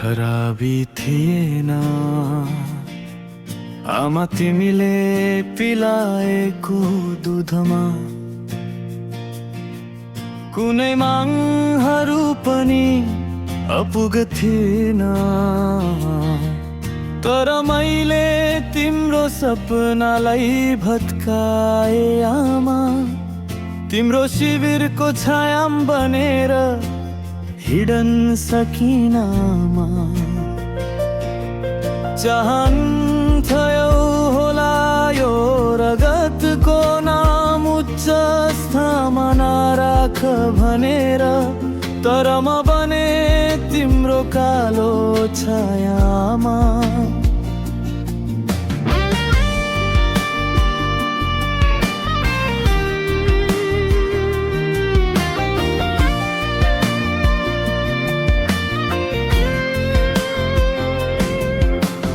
खराबी थिएन आमा तिमीले पिलाएको दुधमा कुनै मागहरू पनि अपुग थिएन। तर मैले तिम्रो सपनालाई भत्काए आमा, तिम्रो शिविरको छायाम बनेर हिँड्न सकिन आमा। चाहन्थ्यौ होला यो रगतको नाम उच्च स्थानमा नराख भनेर, तर म बने तिम्रो कालो छायामा।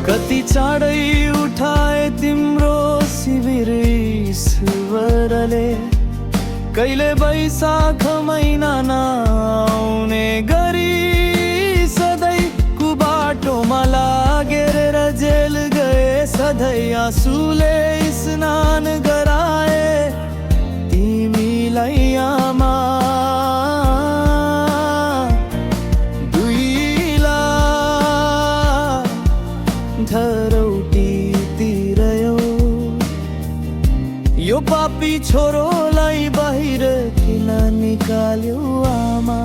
कति चाँडै उठाए तिम्रो शिविर ईश्वरले, कहिले वैशाख महिना नआउने गरी सधैँ कुबाटोमा लागेर जेल गए। सधैँ आँसुले स्नान गराए तिमीलाई आमा। धरौटीतिर यो पापी छोरोलाई बाहिर किन निकाल्यो आमा।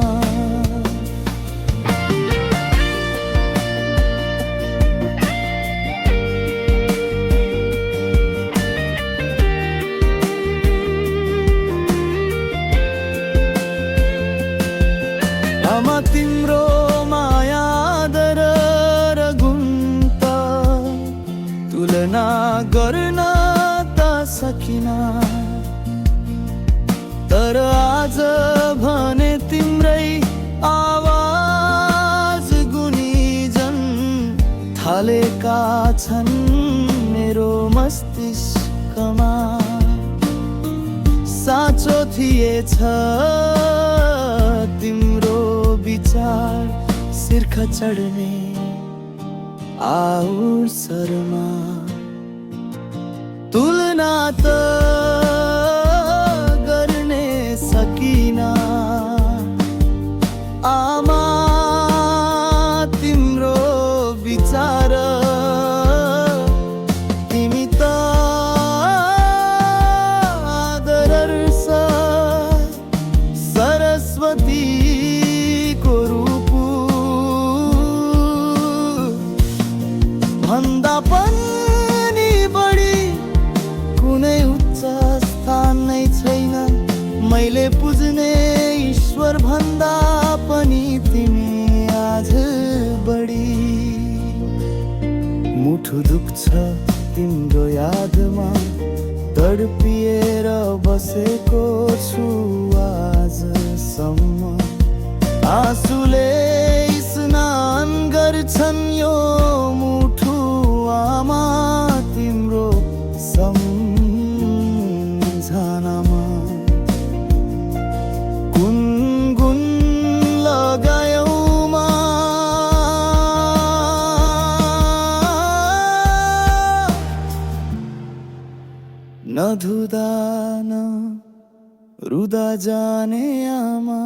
आमा तिम्रो माया आदर र गुण तुलना गर्न त सकिन, तर आज भने तिम्रै आवाज गुनिजन थालेका छन् मेरो मस्तिष्कमा। साँचो थिएछ तिम्रो विचार शिर्ख चढ्ने अवसरमा। तुलना त गर्ने सकिन आमा तिम्रो विचार। तिमी त आदर्श सरस्वतीको रूप भन्दा पनि बढी कुनै उच्च स्थान नै छैन। मैले पुज्ने ईश्वर भन्दा पनि तिमी आज बढी। मुठु दुख्छ तिम्रो यादमा, तडपिएर बसेको छु आजसम्म। आँसुले स्नान गर्छन् यो मुठु आमा तिम्रो सम्झनामा। गुनगुन लगायौमा नधुँदा न रुँदा जाने आमा।